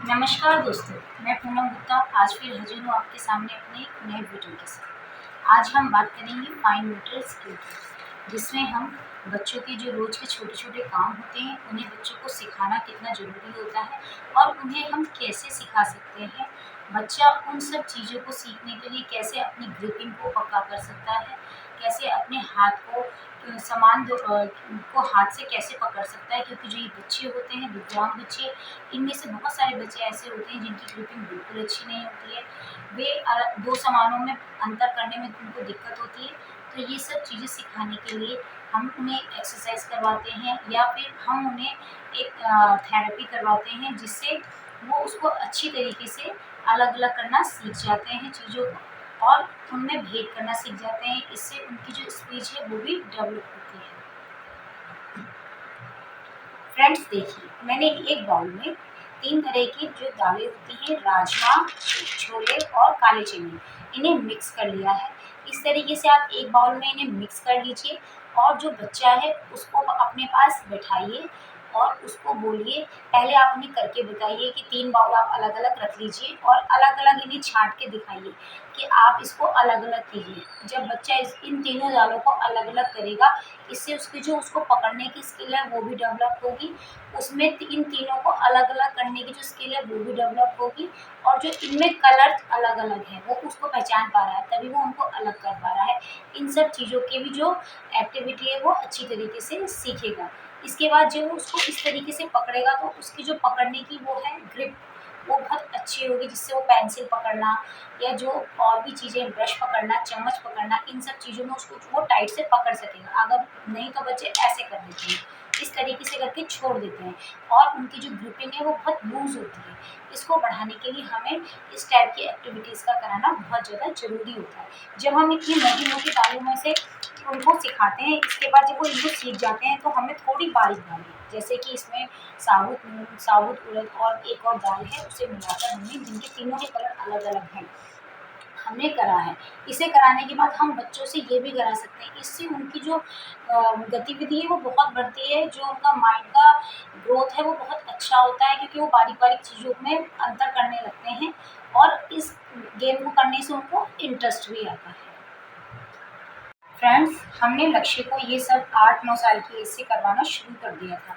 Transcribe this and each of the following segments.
नमस्कार दोस्तों, मैं पूनम गुप्ता आज फिर हाजिर हूँ आपके सामने अपने एक नए वीडियो के साथ। आज हम बात करेंगे फाइन मोटर स्किल की, जिसमें हम बच्चों के जो रोज़ के छोटे छोटे काम होते हैं उन्हें बच्चों को सिखाना कितना ज़रूरी होता है और उन्हें हम कैसे सिखा सकते हैं। बच्चा उन सब चीज़ों को सीखने के लिए कैसे अपनी ग्रिपिंग को पक्का कर सकता है, कैसे अपने हाथ को को हाथ से कैसे पकड़ सकता है, क्योंकि जो ये बच्चे होते हैं दिव्यांग बच्चे, इनमें से बहुत सारे बच्चे ऐसे होते हैं जिनकी ग्रिपिंग बिल्कुल अच्छी नहीं होती है। वे दो सामानों में अंतर करने में उनको दिक्कत होती है। तो ये सब चीज़ें सिखाने के लिए हम उन्हें एक्सरसाइज करवाते हैं या फिर हम उन्हें एक थेरेपी करवाते हैं, जिससे वो उसको अच्छी तरीके से अलग अलग करना सीख जाते हैं चीज़ों को, और उनमें भेद करना सीख जाते हैं। इससे उनकी जो स्पीच है वो भी डेवलप होती है। फ्रेंड्स देखिए, मैंने एक बाउल में 3 तरह की जो दालें होती हैं, राजमा, छोले और काले चने, इन्हें मिक्स कर लिया है। इस तरीके से आप एक बाउल में इन्हें मिक्स कर लीजिए और जो बच्चा है उसको अपने पास बैठाइए और उसको बोलिए, पहले आप उन्हें करके बताइए कि 3 बाउल आप अलग-अलग रख लीजिए और अलग-अलग इन्हें छाँट के दिखाइए कि आप इसको अलग-अलग कीजिए। जब बच्चा इन तीनों दालों को अलग-अलग करेगा, इससे उसकी जो उसको पकड़ने की स्किल है वो भी डेवलप होगी, उसमें इन तीनों को अलग-अलग करने की जो स्किल है वो भी डेवलप होगी, और जो इनमें कलर अलग-अलग हैं वो उसको पहचान पा रहा है, तभी वो उनको अलग कर पा रहा है। इन सब चीज़ों की भी जो एक्टिविटी है वो अच्छी तरीके से सीखेगा। इसके बाद जब वो उसको इस तरीके से पकड़ेगा तो उसकी जो पकड़ने की वो है ग्रिप, वो बहुत अच्छी होगी, जिससे वो पेंसिल पकड़ना या जो और भी चीज़ें, ब्रश पकड़ना, चम्मच पकड़ना, इन सब चीज़ों में उसको वो टाइट से पकड़ सकेगा। अगर नहीं तो बच्चे ऐसे कर देते हैं, इस तरीके से करके छोड़ देते हैं और उनकी जो ग्रिपिंग है वो बहुत लूज़ होती है। इसको बढ़ाने के लिए हमें इस टाइप की एक्टिविटीज़ का कराना बहुत ज़्यादा ज़रूरी होता है। जब हम इतनी मोटी-मोटी दालों में से उनको सिखाते हैं, इसके बाद जब वो इनको सीख जाते हैं तो हमें थोड़ी बारीक दालें, जैसे कि इसमें साबुत मूँग, साबुत उड़द और एक और दाल है, उसे मिलाकर हमने, जिनके तीनों के कलर अलग-अलग हैं, हमने करा है। इसे कराने के बाद हम बच्चों से ये भी करा सकते हैं, इससे उनकी जो गतिविधि है वो बहुत बढ़ती है, जो उनका माइंड का ग्रोथ है वो बहुत अच्छा होता है, क्योंकि वो बारीक-बारीक चीज़ों में अंतर करने लगते हैं और इस गेम को करने से उनको इंटरेस्ट भी आता है। फ्रेंड्स, हमने लक्ष्य को ये सब 8-9 साल की एज से करवाना शुरू कर दिया था।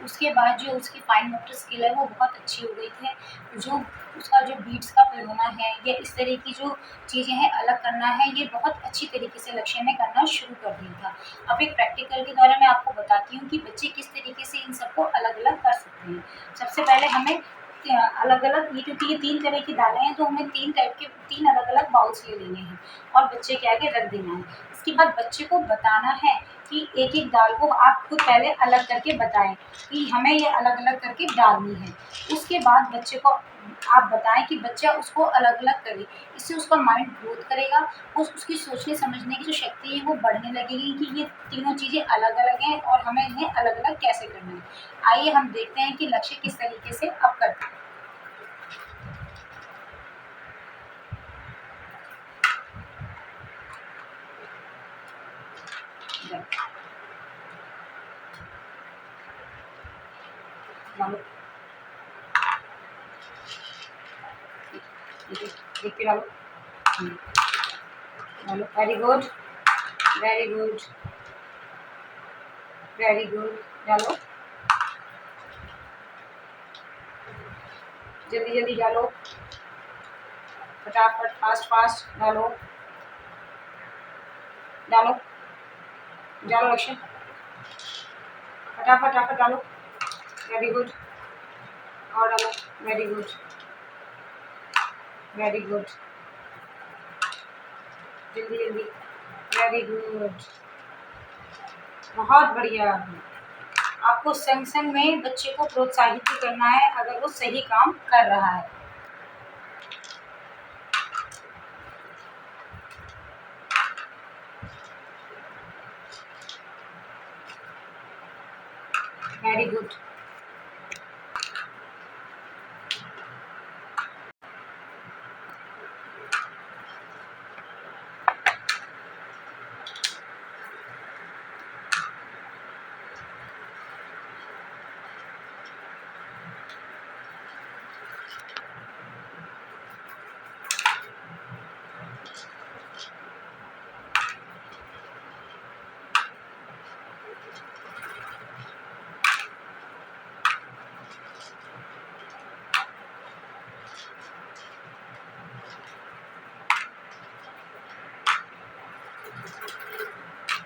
उसके बाद जो उसकी फाइन मोटर स्किल है वो बहुत अच्छी हो गई थी। जो उसका जो बीट्स का पिरोना है या इस तरह की जो चीज़ें हैं अलग करना है, ये बहुत अच्छी तरीके से लक्ष्य ने करना शुरू कर दिया था। अब एक प्रैक्टिकल के द्वारा मैं आपको बताती हूँ कि बच्चे किस तरीके से इन सबको अलग-अलग कर सकते हैं। सबसे पहले हमें अलग-अलग, ये क्योंकि ये 3 तरह की दालें हैं तो हमें 3 अलग-अलग बाउल्स ले लेने हैं और बच्चे के आगे रख देना है। इसके बाद बच्चे को बताना है कि एक-एक दाल को आप खुद पहले अलग करके बताएँ कि हमें ये अलग-अलग करके डालनी है। उसके बाद बच्चे को आप बताएँ कि बच्चा उसको अलग-अलग करे। इससे उसका माइंड ग्रोथ करेगा, उसकी सोचने समझने की जो शक्ति है वो बढ़ने लगेगी कि ये तीनों चीज़ें अलग-अलग हैं और हमें इन्हें अलग-अलग कैसे करना है। आइए हम देखते हैं कि लक्ष्य किस तरीके से अब करता है। डालो, देख के डालो। डालो, very good, very good, very good. डालो, जल्दी-जल्दी डालो, फटाफट, फास्ट-फास्ट डालो, डालो, डालो लक्ष्य, फटाफट डालो, वेरी गुड, और डालो, वेरी गुड, वेरी गुड, जल्दी-जल्दी, वेरी गुड, बहुत बढ़िया। आपको संग-संग में बच्चे को प्रोत्साहित भी करना है अगर वो सही काम कर रहा है। Very good.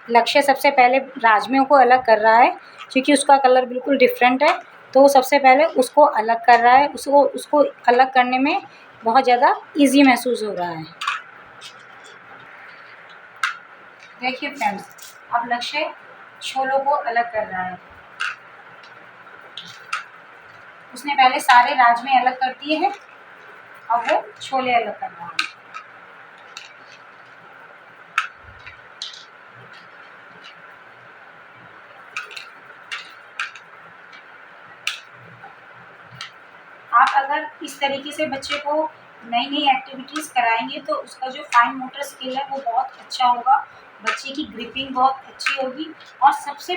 लक्ष्य सबसे पहले राजमियों को अलग कर रहा है क्योंकि उसका कलर बिल्कुल डिफरेंट है, तो वो सबसे पहले उसको अलग कर रहा है। उसको अलग करने में बहुत ज़्यादा इजी महसूस हो रहा है। देखिए फ्रेंड्स, अब लक्ष्य छोलों को अलग कर रहा है। उसने पहले सारे राजमे अलग कर दिए हैं, अब वो छोले अलग कर रहा है। आप अगर इस तरीके से बच्चे को नई नई एक्टिविटीज़ कराएंगे तो उसका जो फाइन मोटर स्किल है वो बहुत अच्छा होगा, बच्चे की ग्रिपिंग बहुत अच्छी होगी और सबसे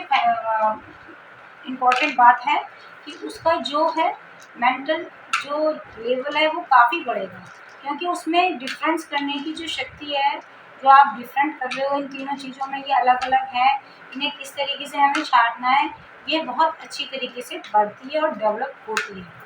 इम्पॉर्टेंट बात है कि उसका जो है मेंटल जो लेवल है वो काफ़ी बढ़ेगा, क्योंकि उसमें डिफरेंस करने की जो शक्ति है, जो आप डिफरेंट कर रहे हो इन तीनों चीज़ों में, ये अलग अलग है, इन्हें किस तरीके से हमें छांटना है, ये बहुत अच्छी तरीके से बढ़ती है और डेवलप होती है।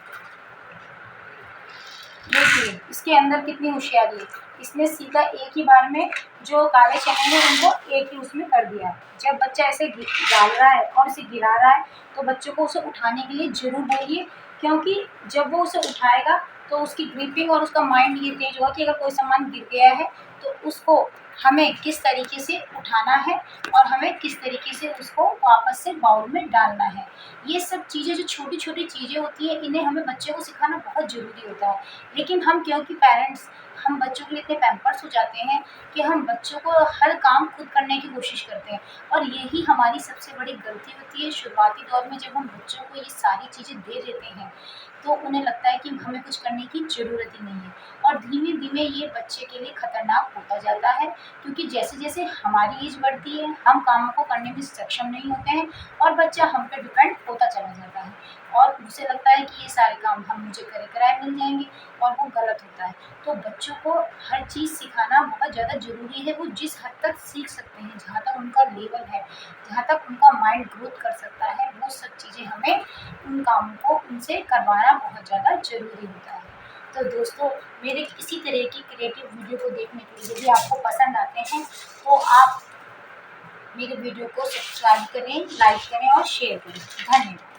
देखिए इसके अंदर कितनी होशियारी है, इसने सीधा एक ही बार में जो काले चने हैं उनको एक ही उसमें कर दिया है। जब बच्चा ऐसे डाल रहा है और इसे गिरा रहा है तो बच्चों को उसे उठाने के लिए ज़रूर बोलिए, क्योंकि जब वो उसे उठाएगा तो उसकी ग्रिपिंग और उसका माइंड ये तेज होगा कि अगर कोई सामान गिर गया है तो उसको हमें किस तरीके से उठाना है और हमें किस तरीके से उसको वापस से बाउल में डालना है। ये सब चीज़ें जो छोटी छोटी चीज़ें होती हैं, इन्हें हमें बच्चे को सिखाना बहुत ज़रूरी होता है। लेकिन हम क्योंकि पेरेंट्स हम बच्चों के लिए इतने पैम्पर्स हो जाते हैं कि हम बच्चों को हर काम खुद करने की कोशिश करते हैं, और यही हमारी सबसे बड़ी गलती होती है। शुरुआती दौर में जब हम बच्चों को ये सारी चीज़ें दे देते हैं तो उन्हें लगता है कि हमें कुछ करने की ज़रूरत ही नहीं है, और धीमे धीमे ये बच्चे के लिए खतरनाक होता जाता है, क्योंकि जैसे जैसे हमारी एज बढ़ती है हम कामों को करने में सक्षम नहीं होते हैं और बच्चा हम पे डिपेंड होता चला जाता है, और उसे लगता है कि ये सारे काम हम मुझे करे कराए मिल जाएंगे, और वो गलत होता है। तो बच्चों को हर चीज़ सिखाना बहुत ज़्यादा ज़रूरी है। वो जिस हद तक सीख सकते हैं, जहाँ तक उनका लेवल है, जहाँ तक उनका माइंड ग्रोथ कर सकता है, वो सब चीज़ें हमें उन कामों को उनसे करवाना बहुत ज़्यादा ज़रूरी होता है। तो दोस्तों, मेरे इसी तरह की क्रिएटिव वीडियो को देखने के लिए यदि आपको पसंद आते हैं तो आप मेरे वीडियो को सब्सक्राइब करें, लाइक करें और शेयर करें। धन्यवाद।